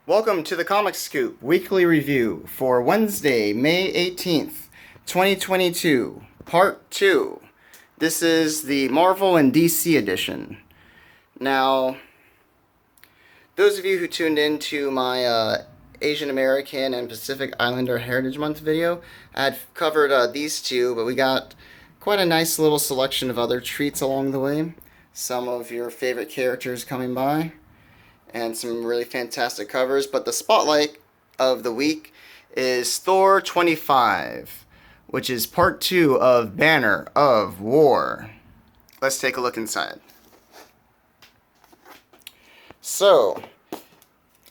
Welcome to the Comic Scoop Weekly Review for Wednesday, May 18th, 2022, Part 2. This is the Marvel and DC edition. Now, those of you who tuned in to my Asian American and Pacific Islander Heritage Month video, I had covered these two, but we got quite a nice little selection of other treats along the way. Some of your favorite characters coming by, and some really fantastic covers. But the spotlight of the week is Thor 25, which is part 2 of Banner of War. Let's take a look inside. So,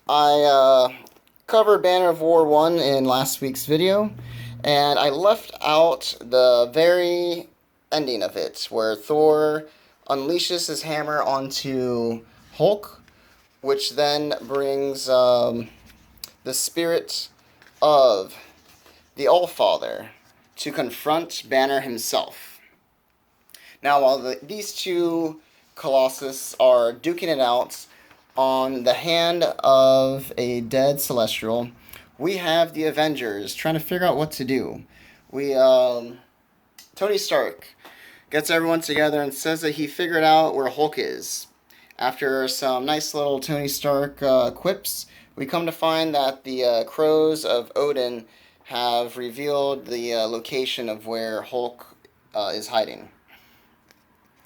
I covered Banner of War 1 in last week's video, and I left out the very ending of it, where Thor unleashes his hammer onto Hulk, which then brings the spirit of the Allfather to confront Banner himself. Now, while these two Colossus are duking it out on the hand of a dead Celestial, we have the Avengers trying to figure out what to do. Tony Stark gets everyone together and says that he figured out where Hulk is. After some nice little Tony Stark quips, we come to find that the crows of Odin have revealed the location of where Hulk is hiding.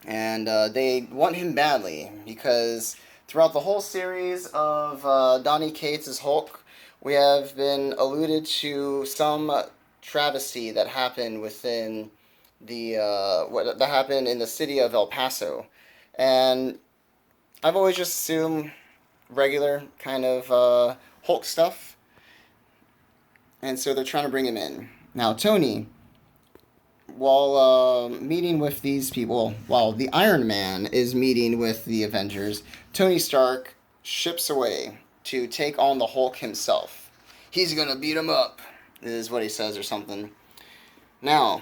And they want him badly, because throughout the whole series of Donny Cates' Hulk, we have been alluded to some travesty that happened within that happened in the city of El Paso. And I've always just assumed regular kind of Hulk stuff, and so they're trying to bring him in. Now, Tony, while meeting with these people, while the Iron Man is meeting with the Avengers, Tony Stark ships away to take on the Hulk himself. He's gonna beat him up, is what he says or something. Now,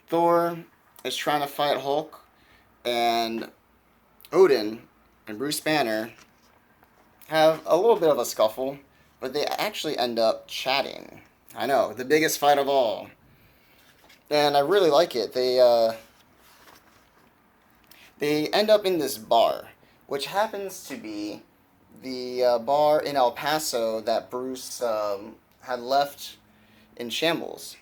Thor is trying to fight Hulk, and Odin and Bruce Banner have a little bit of a scuffle, but they actually end up chatting. I know, the biggest fight of all. And I really like it. They end up in this bar, which happens to be the bar in El Paso that Bruce had left in shambles.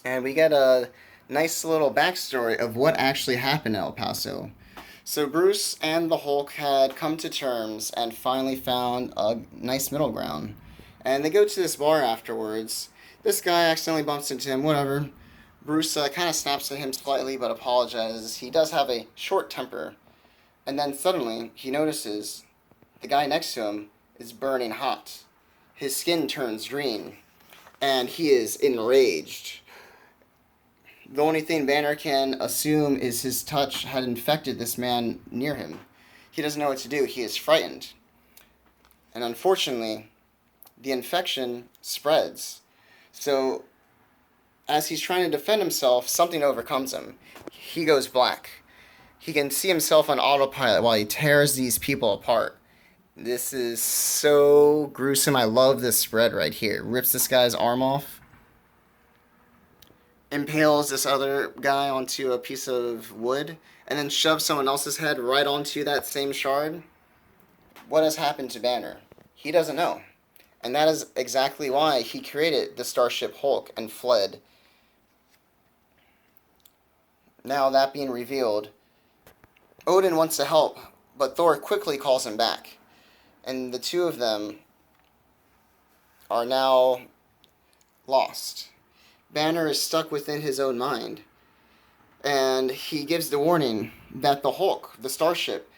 And we get a nice little backstory of what actually happened in El Paso. So Bruce and the Hulk had come to terms and finally found a nice middle ground. And they go to this bar afterwards. This guy accidentally bumps into him, whatever. Bruce kind of snaps at him slightly but apologizes. He does have a short temper. And then suddenly he notices the guy next to him is burning hot. His skin turns green, and he is enraged. The only thing Banner can assume is his touch had infected this man near him. He doesn't know what to do. He is frightened. And unfortunately, the infection spreads. So, as he's trying to defend himself, something overcomes him. He goes black. He can see himself on autopilot while he tears these people apart. This is so gruesome. I love this spread right here. Rips this guy's arm off, impales this other guy onto a piece of wood, and then shoves someone else's head right onto that same shard. What has happened to Banner? He doesn't know. And that is exactly why he created the Starship Hulk and fled. Now, that being revealed, Odin wants to help, but Thor quickly calls him back. And the two of them are now lost. Banner is stuck within his own mind, and he gives the warning that the Hulk, the Starship,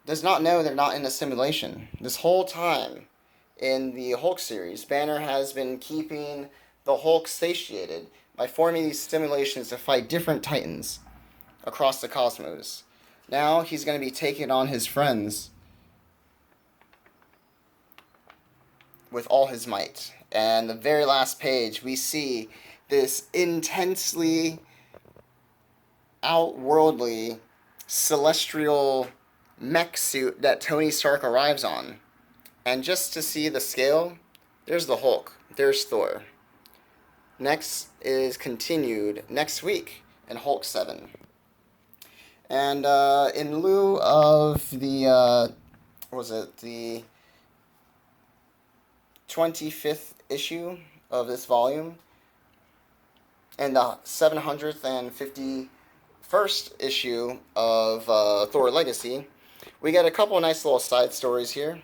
does not know they're not in a simulation. This whole time in the Hulk series, Banner has been keeping the Hulk satiated by forming these simulations to fight different Titans across the cosmos. Now he's going to be taking on his friends with all his might. And the very last page, we see this intensely outworldly celestial mech suit that Tony Stark arrives on. And just to see the scale, there's the Hulk, there's Thor. Next is continued next week in Hulk 7. And in lieu of the, what was it, the 25th issue of this volume, and the 751st issue of Thor Legacy, we get a couple of nice little side stories here.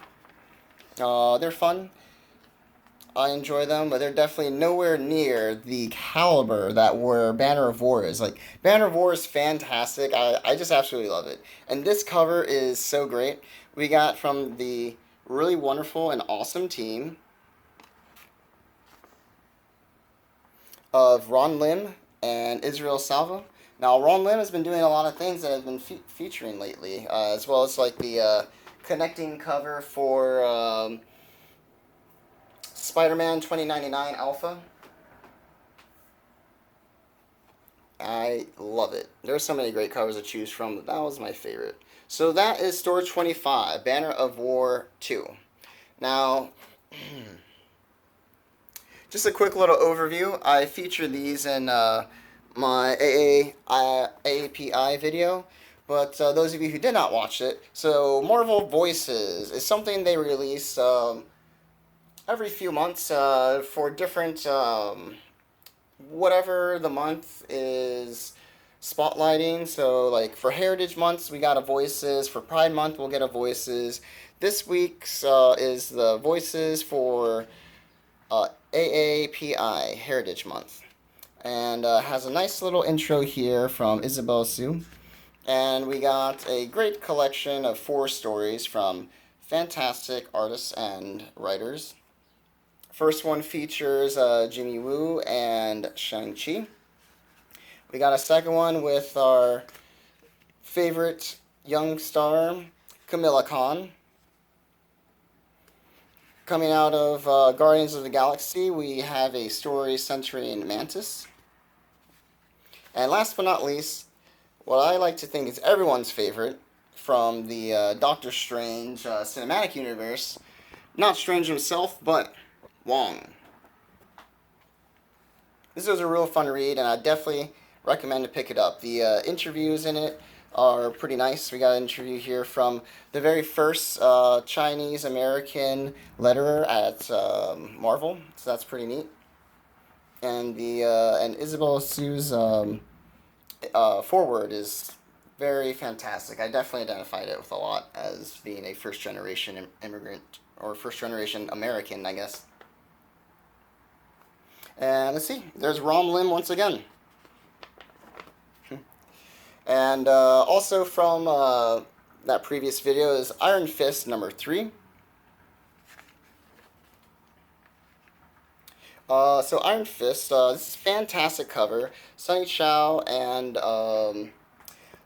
They're fun. I enjoy them, but they're definitely nowhere near the caliber that where Banner of War is. Like, Banner of War is fantastic. I just absolutely love it. And this cover is so great. We got from the really wonderful and awesome team of Ron Lim and Israel Salva. Now, Ron Lim has been doing a lot of things that I've been featuring lately, as well as like the connecting cover for Spider-Man 2099 Alpha. I love it. There's so many great covers to choose from, but that was my favorite. So that is Store 25, Banner of War 2. Now, just a quick little overview. I featured these in my AAPI video, but those of you who did not watch it, so Marvel Voices is something they release every few months for different, whatever the month is spotlighting. So like for Heritage Months, we got a Voices. For Pride Month, we'll get a Voices. This week's is the Voices for AAPI, Heritage Month. And has a nice little intro here from Isabel Sue. And we got a great collection of 4 stories from fantastic artists and writers. First one features Jimmy Woo and Shang-Chi. We got a second one with our favorite young star, Camilla Khan. Coming out of Guardians of the Galaxy, we have a story centering Mantis. And last but not least, what I like to think is everyone's favorite from the Doctor Strange cinematic universe, not Strange himself, but Wong. This was a real fun read, and I definitely recommend to pick it up. The interviews in it are pretty nice. We got an interview here from the very first Chinese-American letterer at Marvel, so that's pretty neat. And the and Isabel Sue's foreword is very fantastic. I definitely identified it with a lot as being a first-generation immigrant, or first-generation American, I guess. And let's see, there's Ron Lim once again. And also from that previous video is Iron Fist number 3. So Iron Fist, this is a fantastic cover. Sunny Chow and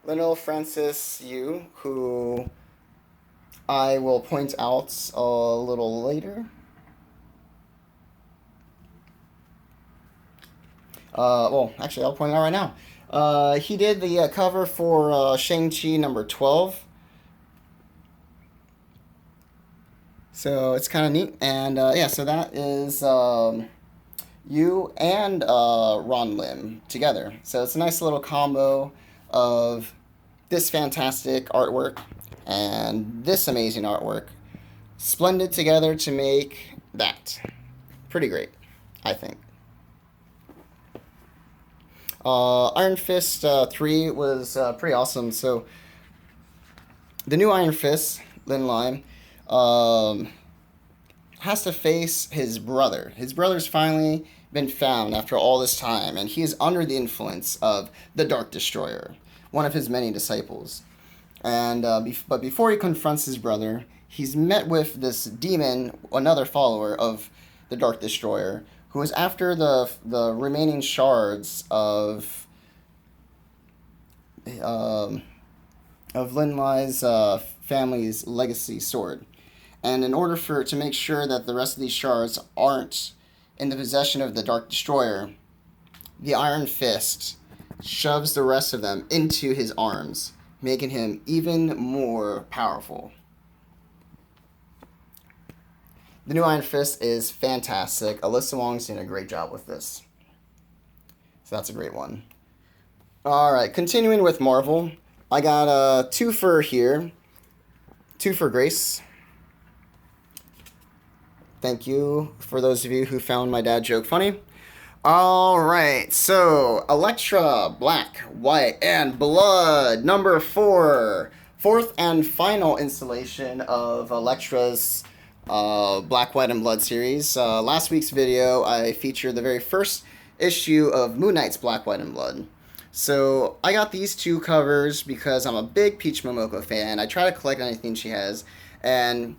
Lionel Francis Yu, who I will point out a little later. Well, actually, I'll point it out right now. He did the cover for Shang-Chi number 12. So it's kind of neat. And yeah, so that is you and Ron Lim together. So it's a nice little combo of this fantastic artwork and this amazing artwork splendid together to make that. Pretty great, I think. Iron Fist 3 was pretty awesome. So the new Iron Fist, Lin Line, has to face his brother. His brother's finally been found after all this time, and he is under the influence of the Dark Destroyer, one of his many disciples. And but before he confronts his brother, he's met with this demon, another follower of the Dark Destroyer, who is after the remaining shards of Lin Lai's family's legacy sword. And in order to make sure that the rest of these shards aren't in the possession of the Dark Destroyer, the Iron Fist shoves the rest of them into his arms, making him even more powerful. The new Iron Fist is fantastic. Alyssa Wong's doing a great job with this. So that's a great one. Alright, continuing with Marvel. I got a twofer here. Two for Grace. Thank you for those of you who found my dad joke funny. Alright, so Elektra, Black, White, and Blood, number 4. Fourth and final installation of Elektra's Black, White, and Blood series. Last week's video, I featured the very first issue of Moon Knight's Black, White, and Blood. So I got these two covers because I'm a big Peach Momoko fan. I try to collect anything she has. And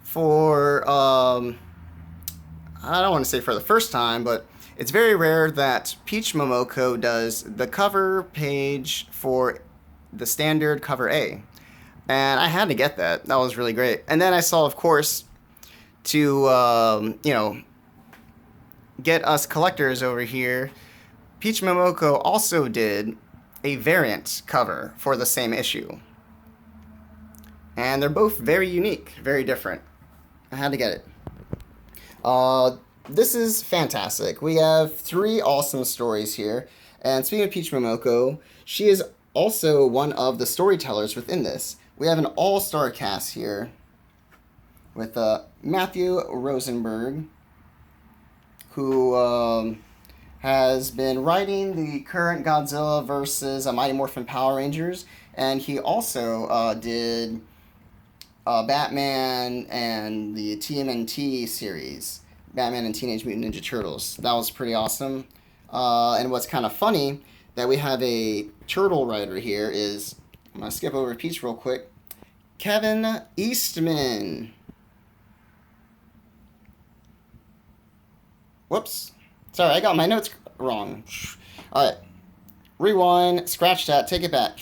for, I don't want to say for the first time, but it's very rare that Peach Momoko does the cover page for the standard cover A. And I had to get that. That was really great. And then I saw, of course, to, get us collectors over here, Peach Momoko also did a variant cover for the same issue. And they're both very unique, very different. I had to get it. This is fantastic. We have 3 awesome stories here. And speaking of Peach Momoko, she is also one of the storytellers within this. We have an all-star cast here with Matthew Rosenberg, who has been writing the current Godzilla versus Mighty Morphin Power Rangers, and he also did Batman and the TMNT series, Batman and Teenage Mutant Ninja Turtles. That was pretty awesome. And what's kind of funny, that we have a turtle writer here is, I'm going to skip over Peach real quick, Kevin Eastman. Whoops. Sorry, I got my notes wrong. Alright. Rewind, scratch that, take it back.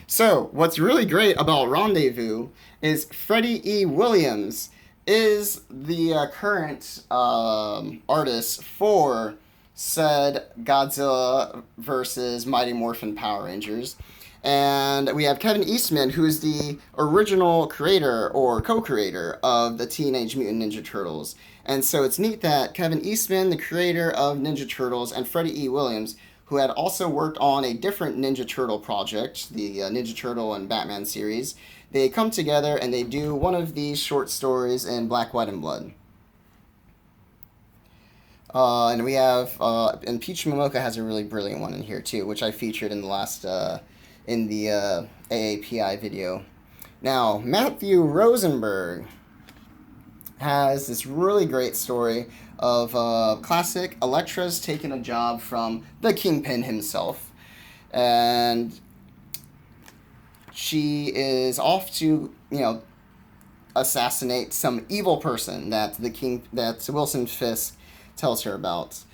So, what's really great about Rendezvous is Freddie E. Williams is the current artist for said Godzilla versus Mighty Morphin Power Rangers. And we have Kevin Eastman, who is the original creator or co-creator of the Teenage Mutant Ninja Turtles. And so it's neat that Kevin Eastman, the creator of Ninja Turtles, and Freddie E. Williams, who had also worked on a different Ninja Turtle project, the Ninja Turtle and Batman series, they come together and they do one of these short stories in Black, White, and Blood. And we have, and Peach Momoko has a really brilliant one in here too, which I featured in the last, in the AAPI video. Now, Matthew Rosenberg has this really great story of classic Elektra's taking a job from the Kingpin himself, and she is off to, assassinate some evil person that that Wilson Fisk tells her about.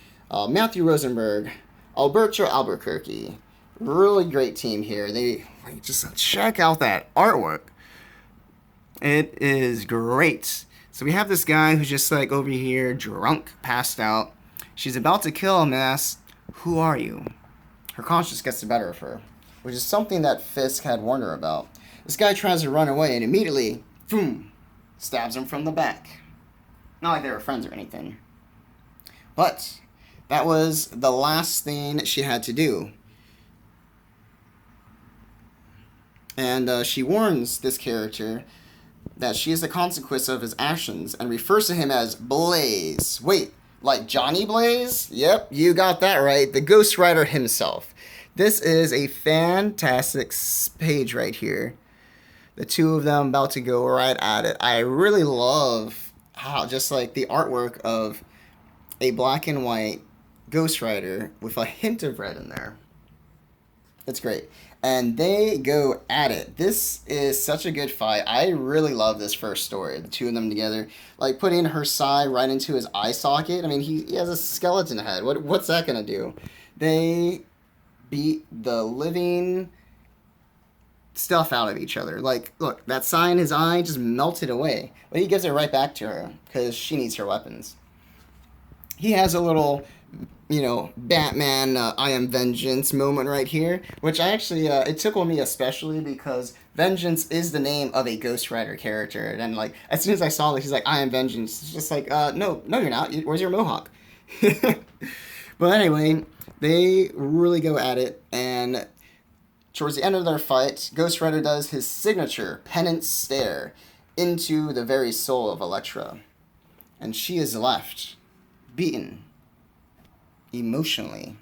Matthew Rosenberg, Alberto Albuquerque, really great team here. They just check out that artwork. It is great. So we have this guy who's just over here, drunk, passed out. She's about to kill him and asks, "Who are you?" Her conscience gets the better of her, which is something that Fisk had warned her about. This guy tries to run away and immediately, boom, stabs him from the back. Not like they were friends or anything. But that was the last thing she had to do. And she warns this character that she is the consequence of his actions and refers to him as Blaze. Wait, like Johnny Blaze? Yep, you got that right. The Ghost Rider himself. This is a fantastic page right here. The two of them about to go right at it. I really love how just the artwork of a black and white Ghost Rider with a hint of red in there. It's great. And they go at it. This is such a good fight. I really love this first story. The two of them together. Putting her sai right into his eye socket. I mean, he has a skeleton head. What's that going to do? They beat the living stuff out of each other. Look, that sai in his eye just melted away. But he gives it right back to her because she needs her weapons. He has a little, Batman, I am vengeance moment right here, which I actually, it tickled me especially because vengeance is the name of a Ghost Rider character. And, like, as soon as I saw this, he's like, I am vengeance. It's just like, no, no, you're not. Where's your mohawk? But anyway, they really go at it, and towards the end of their fight, Ghost Rider does his signature penance stare into the very soul of Elektra. And she is left beaten emotionally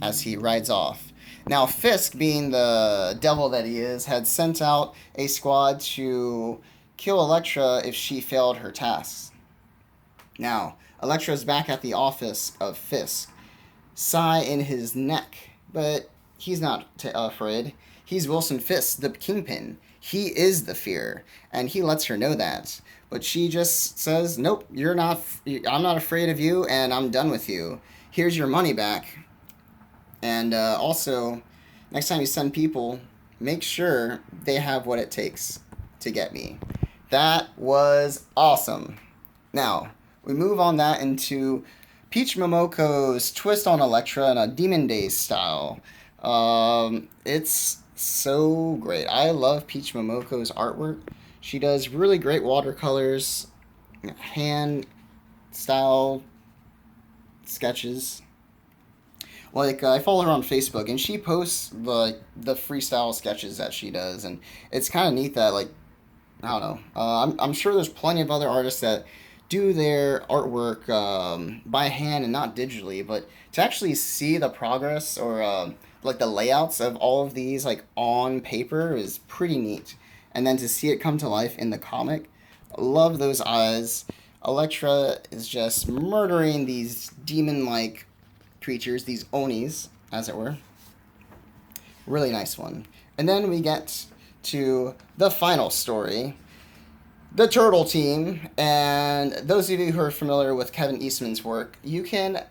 as he rides off. Now, Fisk, being the devil that he is, had sent out a squad to kill Elektra if she failed her tasks. Now, Elektra's back at the office of Fisk, sigh in his neck, but he's not afraid. He's Wilson Fisk, the Kingpin. He is the fear, and he lets her know that. But she just says, nope, you're not, I'm not afraid of you, and I'm done with you. Here's your money back. And also, next time you send people, make sure they have what it takes to get me. That was awesome. Now, we move on that into Peach Momoko's twist on Elektra in a Demon Days style. It's so great. I love Peach Momoko's artwork. She does really great watercolors, hand style sketches. Like, I follow her on Facebook, and she posts the freestyle sketches that she does, and it's kind of neat that, like, I don't know. I'm sure there's plenty of other artists that do their artwork by hand and not digitally, but to actually see the progress or like the layouts of all of these like on paper is pretty neat. And then to see it come to life in the comic, love those eyes. Elektra is just murdering these demon-like creatures, these Onis, as it were. Really nice one. And then we get to the final story, the Turtle Team. And those of you who are familiar with Kevin Eastman's work, you can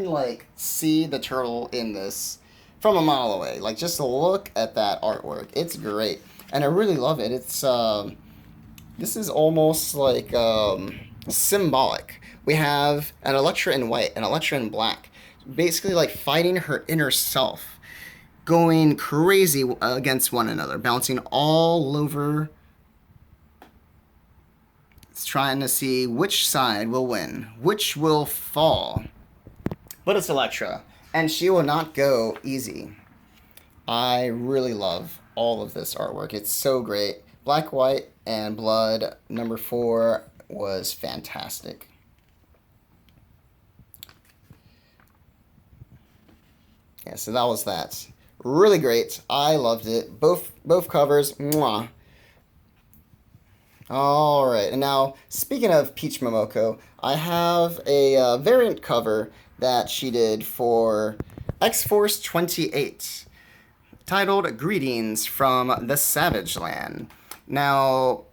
like see the turtle in this from a mile away. Like, just look at that artwork. It's great, and I really love it. It's this is almost like symbolic. We have an Elektra in white, an Elektra in black, basically like fighting her inner self, going crazy against one another, bouncing all over. It's trying to see which side will win, which will fall. But it's Elektra, and she will not go easy. I really love all of this artwork. It's so great. Black, White, and Blood number 4 was fantastic. Yeah, so that was that. Really great. I loved it. Both covers. Mwah. All right, and now speaking of Peach Momoko, I have a variant cover that she did for X-Force 28, titled Greetings from the Savage Land. Now,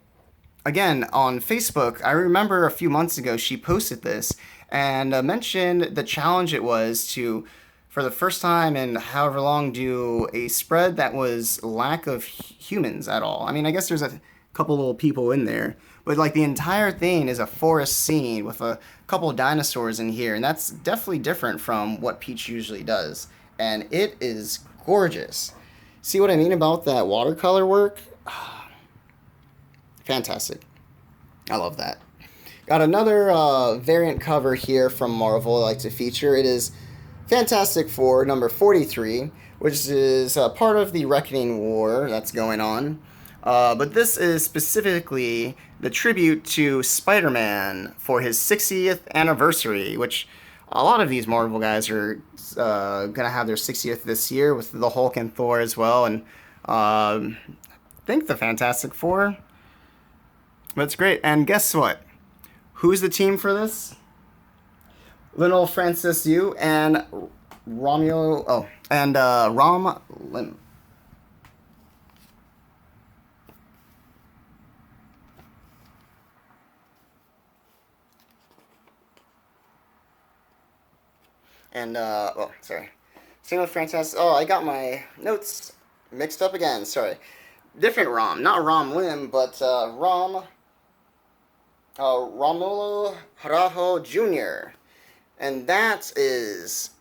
again, on Facebook, I remember a few months ago she posted this and mentioned the challenge it was to, for the first time in however long, do a spread that was lack of humans at all. I mean, I guess there's a couple little people in there, but like the entire thing is a forest scene with a couple dinosaurs in here, and that's definitely different from what Peach usually does, and it is gorgeous. See what I mean about that watercolor work? Fantastic. I love that. Got another variant cover here from Marvel I like to feature. It is Fantastic Four number 43, which is part of the Reckoning War that's going on. But this is specifically the tribute to Spider-Man for his 60th anniversary, which a lot of these Marvel guys are going to have their 60th this year, with the Hulk and Thor as well, and I think the Fantastic Four. But it's great. And guess what? Who's the team for this? Lionel Francis Yu and Romulo... Oh, and Rom Lim. And, oh, sorry. Same with Francis. Oh, I got my notes mixed up again. Sorry. Different Rom. Not Rom Lim, but Romulo Harajo Jr. And that is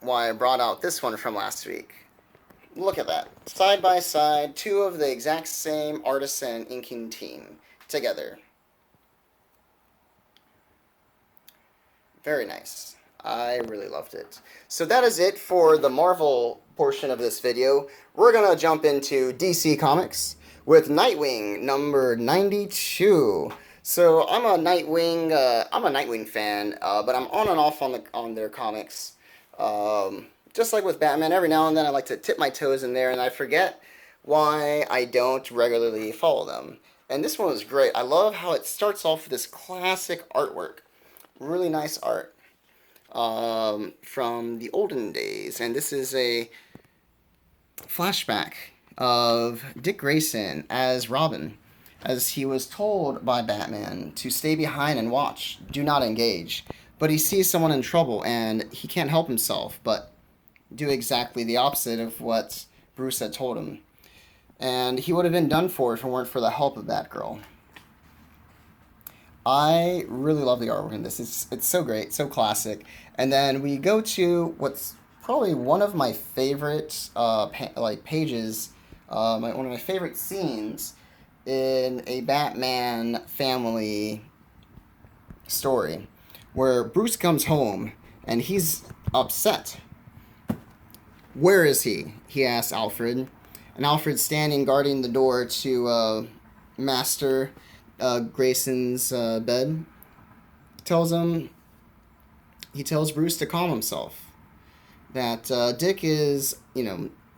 why I brought out this one from last week. Look at that. Side by side, two of the exact same artisan inking team together. Very nice. I really loved it. So that is it for the Marvel portion of this video. We're going to jump into DC Comics with Nightwing number 92. So I'm a Nightwing fan, but I'm on and off on their comics. Just like with Batman, every now and then I like to tip my toes in there, and I forget why I don't regularly follow them. And this one was great. I love how it starts off with this classic artwork. Really nice art from the olden days. And this is a flashback of Dick Grayson as Robin, as he was told by Batman to stay behind and watch, do not engage. But he sees someone in trouble and he can't help himself but do exactly the opposite of what Bruce had told him. And he would have been done for if it weren't for the help of Batgirl. I really love the artwork in this. It's so great, so classic. And then we go to what's probably one of my favorite pages, one of my favorite scenes in a Batman family story, where Bruce comes home and he's upset. Where is he? He asks Alfred. And Alfred's standing guarding the door to Master Grayson's bed. He tells Bruce to calm himself. That Dick is,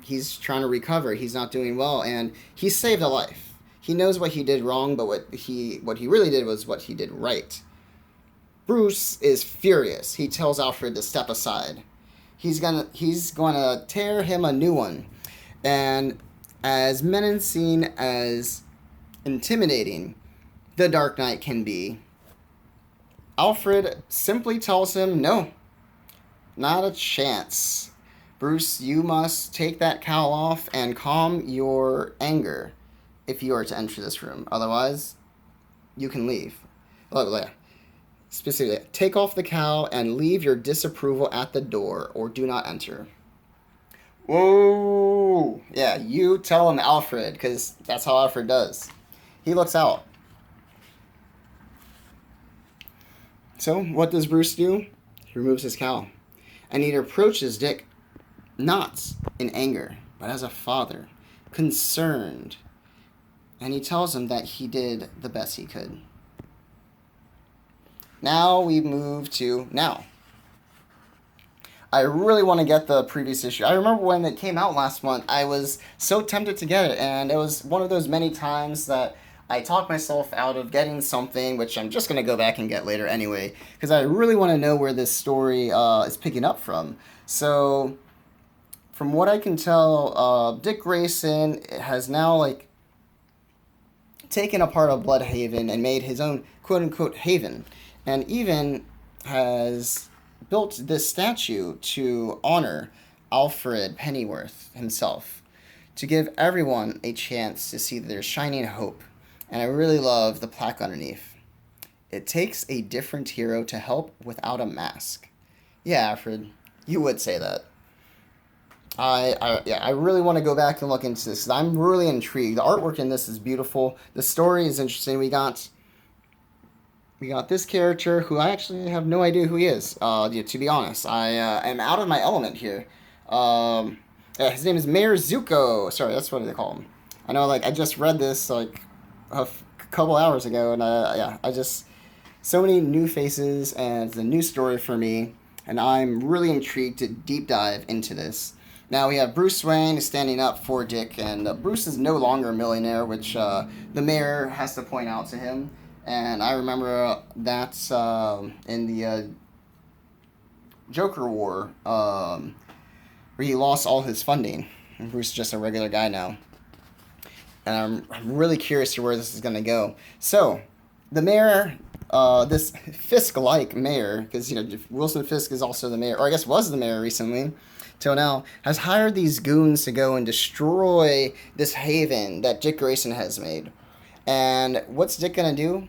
he's trying to recover. He's not doing well, and he saved a life. He knows what he did wrong, but what he really did was what he did right. Bruce is furious. He tells Alfred to step aside. He's gonna tear him a new one. And as menacing, as intimidating the Dark Knight can be, Alfred simply tells him, no, not a chance. Bruce, you must take that cowl off and calm your anger if you are to enter this room. Otherwise, you can leave. Specifically, take off the cowl and leave your disapproval at the door, or do not enter. Whoa! Yeah, you tell him, Alfred, because that's how Alfred does. He looks out. So, what does Bruce do? He removes his cowl. And he approaches Dick, not in anger, but as a father, concerned. And he tells him that he did the best he could. Now we move to now. I really want to get the previous issue. I remember when it came out last month, I was so tempted to get it, and it was one of those many times that I talked myself out of getting something, which I'm just going to go back and get later anyway, because I really want to know where this story is picking up from. So, from what I can tell, Dick Grayson has now, taken a part of Bloodhaven and made his own quote-unquote haven, and even has built this statue to honor Alfred Pennyworth himself, to give everyone a chance to see their shining hope. And I really love the plaque underneath. It takes a different hero to help without a mask. Yeah, Alfred, you would say that. I really want to go back and look into this. I'm really intrigued. The artwork in this is beautiful. The story is interesting. We got this character who I actually have no idea who he is. To be honest, I am out of my element here. His name is Mayor Zuko. Sorry, that's what they call him. I know, I just read this a couple hours ago, and so many new faces, and it's a new story for me, and I'm really intrigued to deep dive into this. Now we have Bruce Wayne standing up for Dick, and Bruce is no longer a millionaire, which the mayor has to point out to him. And I remember that in the Joker War, where he lost all his funding. And Bruce is just a regular guy now. And I'm really curious to where this is going to go. So, the mayor, this Fisk-like mayor, because, Wilson Fisk is also the mayor, or I guess was the mayor recently, till now, has hired these goons to go and destroy this haven that Dick Grayson has made. And what's Dick going to do?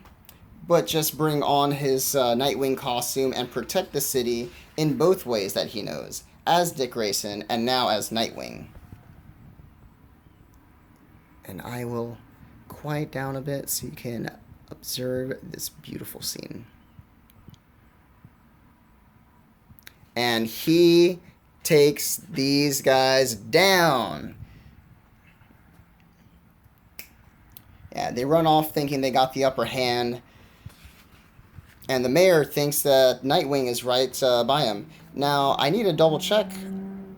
but just bring on his Nightwing costume and protect the city in both ways that he knows, as Dick Grayson and now as Nightwing. And I will quiet down a bit so you can observe this beautiful scene. And he takes these guys down. Yeah, they run off thinking they got the upper hand. And the mayor thinks that Nightwing is right by him. Now, I need to double check.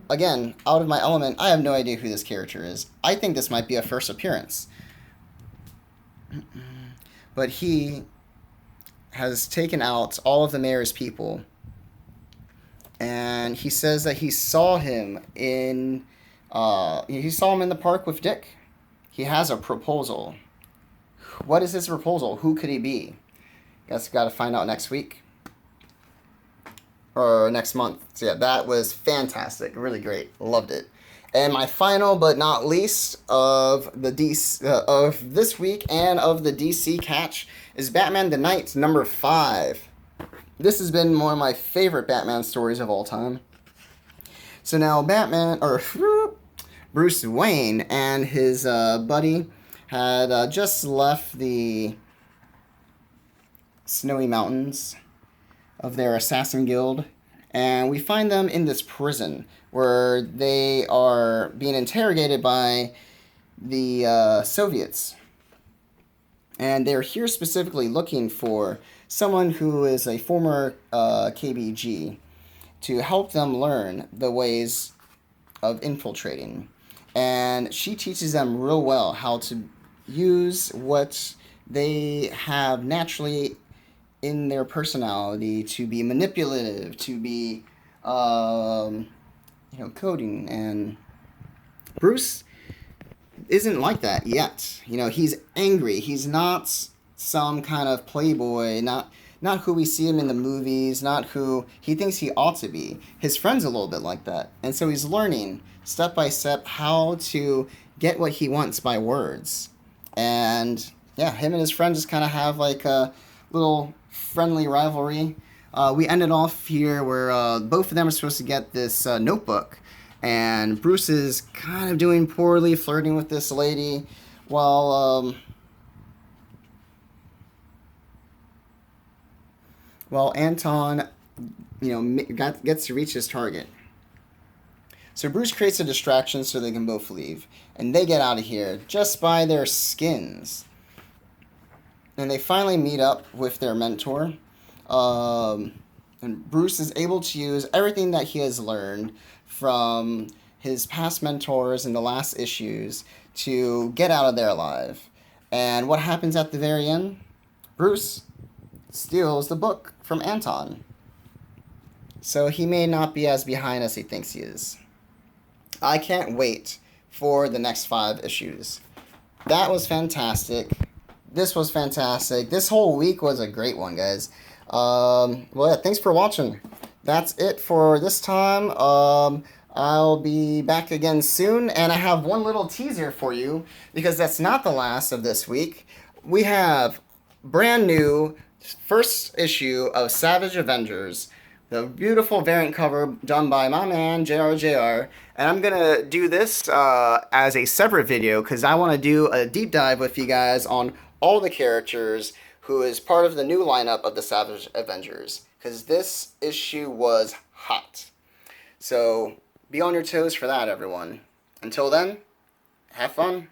Again, out of my element, I have no idea who this character is. I think this might be a first appearance. But he has taken out all of the mayor's people. And he says that he saw him in the park with Dick. He has a proposal. What is his proposal? Who could he be? Guess we got to find out next week. Or next month. So yeah, that was fantastic. Really great. Loved it. And my final but not least of the DC, of this week and of the DC catch is Batman the Knight number 5. This has been one of my favorite Batman stories of all time. So now Bruce Wayne and his buddy had just left the snowy mountains of their assassin guild, and we find them in this prison where they are being interrogated by the Soviets. And they're here specifically looking for someone who is a former KBG to help them learn the ways of infiltrating. And she teaches them real well how to use what they have naturally in their personality to be manipulative, to be, coding. And Bruce isn't like that yet. He's angry. He's not some kind of playboy, not who we see him in the movies, not who he thinks he ought to be. His friend's a little bit like that. And so he's learning step by step how to get what he wants by words. And yeah, him and his friend just kind of have like a little friendly rivalry. We ended off here where both of them are supposed to get this notebook. And Bruce is kind of doing poorly, flirting with this lady, while Anton, gets to reach his target. So Bruce creates a distraction so they can both leave. And they get out of here just by their skins. And they finally meet up with their mentor. And Bruce is able to use everything that he has learned from his past mentors in the last issues to get out of there alive. And what happens at the very end? Bruce steals the book from Anton. So he may not be as behind as he thinks he is. I can't wait for the next 5 issues. That was fantastic. This was fantastic. This whole week was a great one, guys. Thanks for watching. That's it for this time. I'll be back again soon, and I have one little teaser for you, because that's not the last of this week. We have brand new first issue of Savage Avengers, the beautiful variant cover done by my man, JRJR, and I'm going to do this as a separate video, because I want to do a deep dive with you guys on all the characters who is part of the new lineup of the Savage Avengers, because this issue was hot. So be on your toes for that, everyone. Until then, have fun.